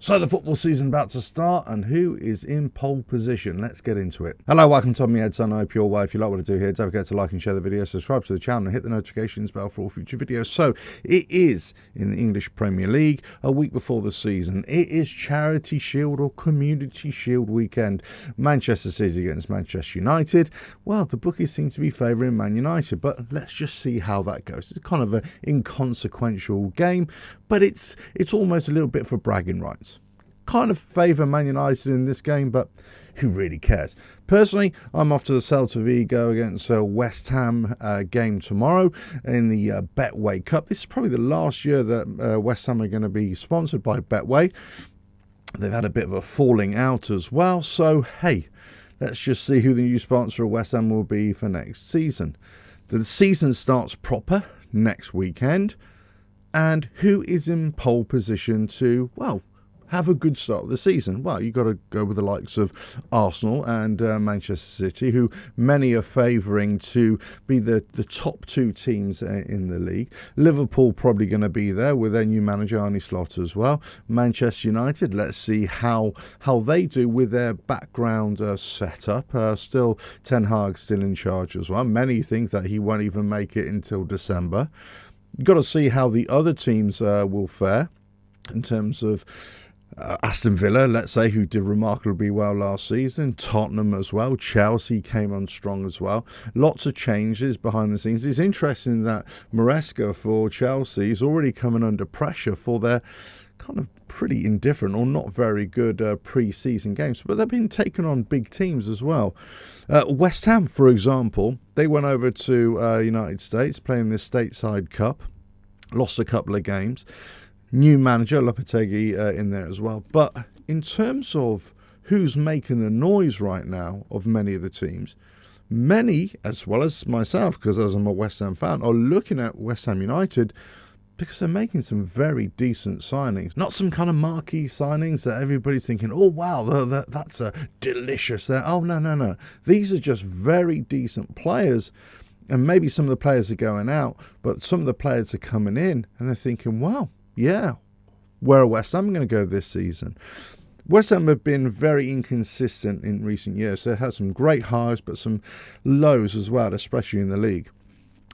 So the football season about to start, and who is in pole position? Let's get into it. Hello, welcome to me, Edson. I hope you're well. If you like what I do here, don't forget to like and share the video, subscribe to the channel, and hit the notifications bell for all future videos. So it is in the English Premier League, a week before the season. It is Charity Shield or Community Shield weekend. Manchester City against Manchester United. Well, the bookies seem to be favouring Man United, but let's just see how that goes. It's kind of an inconsequential game, but it's almost a little bit for bragging rights. Kind of favour Man United in this game, but who really cares? Personally, I'm off to the Celta Vigo against West Ham game tomorrow in the Betway Cup. This is probably the last year that West Ham are going to be sponsored by Betway. They've had a bit of a falling out as well, so hey, let's just see who the new sponsor of West Ham will be for next season. The season starts proper next weekend, and who is in pole position to, well, have a good start of the season? Well, you've got to go with the likes of Arsenal and Manchester City, who many are favouring to be the top two teams in the league. Liverpool probably going to be there with their new manager, Arne Slot, as well. Manchester United, let's see how they do with their background setup. Still, Ten Hag still in charge as well. Many think that he won't even make it until December. You've got to see how the other teams will fare in terms of Aston Villa, let's say, who did remarkably well last season. Tottenham as well. Chelsea came on strong as well. Lots of changes behind the scenes. It's interesting that Maresca for Chelsea is already coming under pressure for their kind of pretty indifferent or not very good pre-season games, but they've been taking on big teams as well. West Ham, for example, they went over to United States playing this stateside cup, lost a couple of games. New manager, Lopetegui, in there as well. But in terms of who's making the noise right now of many of the teams, many, as well as myself, because as I'm a West Ham fan, are looking at West Ham United because they're making some very decent signings. Not some kind of marquee signings that everybody's thinking, oh, wow, that's a delicious there. Oh, no. These are just very decent players. And maybe some of the players are going out, but some of the players are coming in and they're thinking, wow, yeah, where are West Ham going to go this season? West Ham have been very inconsistent in recent years. They had some great highs, but some lows as well, especially in the league.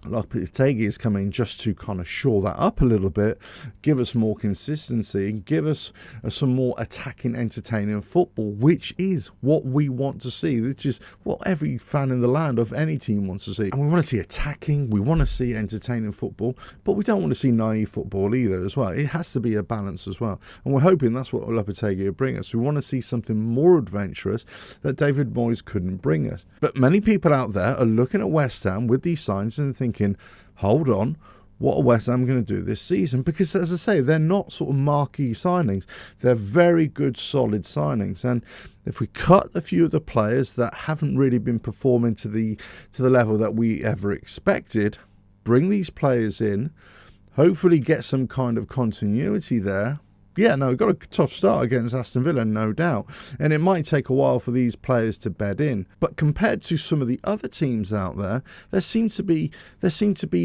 Lopetegui is coming just to kind of shore that up a little bit, give us more consistency, give us some more attacking, entertaining football, which is what we want to see, which is what every fan in the land of any team wants to see. And we want to see attacking, we want to see entertaining football, but we don't want to see naive football either as well. It has to be a balance as well. And we're hoping that's what Lopetegui will bring us. We want to see something more adventurous that David Moyes couldn't bring us. But many people out there are looking at West Ham with these signs and thinking, hold on, what are West Ham going to do this season? Because, as I say, they're not sort of marquee signings. They're very good, solid signings. And if we cut a few of the players that haven't really been performing to the level that we ever expected, bring these players in, hopefully get some kind of continuity there. Yeah, no, we've got a tough start against Aston Villa, no doubt. And it might take a while for these players to bed in. But compared to some of the other teams out there, there seemed to be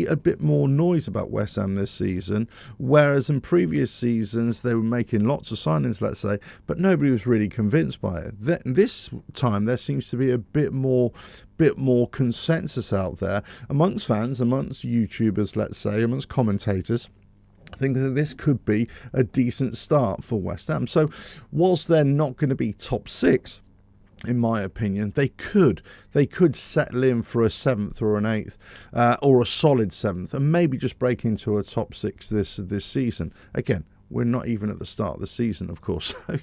a bit more noise about West Ham this season. Whereas in previous seasons, they were making lots of signings, let's say, but nobody was really convinced by it. This time, there seems to be a bit more consensus out there amongst fans, amongst YouTubers, let's say, amongst commentators. I think that this could be a decent start for West Ham. So whilst they're not going to be top six, in my opinion, they could settle in for a 7th or an 8th or a solid 7th and maybe just break into a top 6 this season. Again, we're not even at the start of the season, of course. So,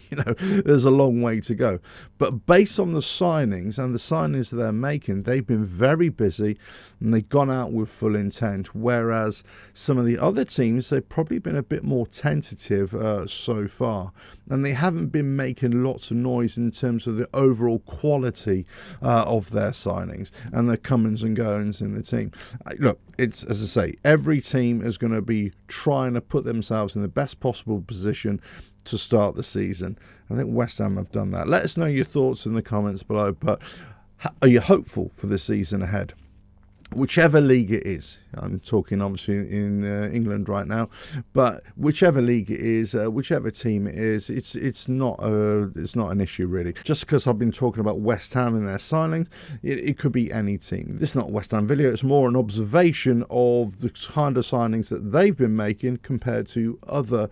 there's a long way to go. But based on the signings and the signings they're making, they've been very busy and they've gone out with full intent. Whereas some of the other teams, they've probably been a bit more tentative so far. And they haven't been making lots of noise in terms of the overall quality of their signings and the comings and goings in the team. Look, it's, as I say, every team is going to be trying to put themselves in the best possible position to start the season. I think West Ham have done that. Let us know your thoughts in the comments below, but are you hopeful for the season ahead? whichever league it is. I'm talking obviously in England right now, but whichever league it is, whichever team it is, it's not an issue really. Just because I've been talking about West Ham and their signings, it could be any team. This is not a West Ham video. It's more an observation of the kind of signings that they've been making compared to other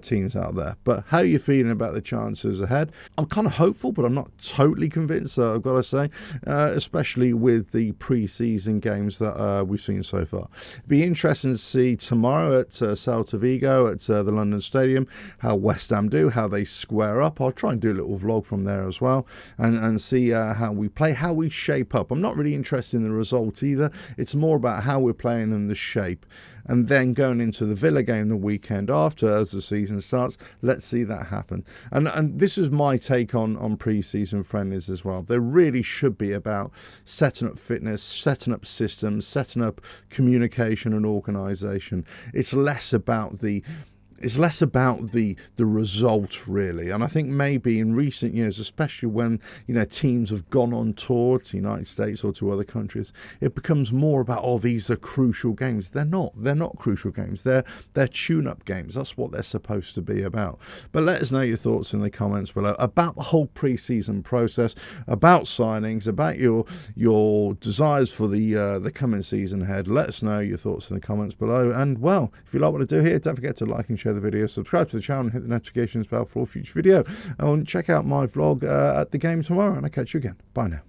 teams out there. But how are you feeling about the chances ahead? I'm kind of hopeful, but I'm not totally convinced. I've got to say, especially with the pre-season games that we've seen so far. Be interesting to see tomorrow at Celta Vigo at the London Stadium how West Ham do, how they square up. I'll try and do a little vlog from there as well and see how we play, how we shape up. I'm not really interested in the result either. It's more about how we're playing and the shape. And then going into the Villa game the weekend after, as the season starts, let's see that happen. And this is my take on pre-season friendlies as well. They really should be about setting up fitness, setting up systems, setting up communication and organisation. It's less about the result really. And I think maybe in recent years, especially when teams have gone on tour to the United States or to other countries, it becomes more about, oh, these are crucial games. They're not crucial games. They're tune-up games. That's what they're supposed to be about. But let us know your thoughts in the comments below about the whole pre-season process, about signings, about your desires for the coming season ahead. Let us know your thoughts in the comments below. And well, if you like what I do here, don't forget to like and share the video, subscribe to the channel and hit the notifications bell for a future video, and check out my vlog at the game tomorrow, and I'll catch you again. Bye now.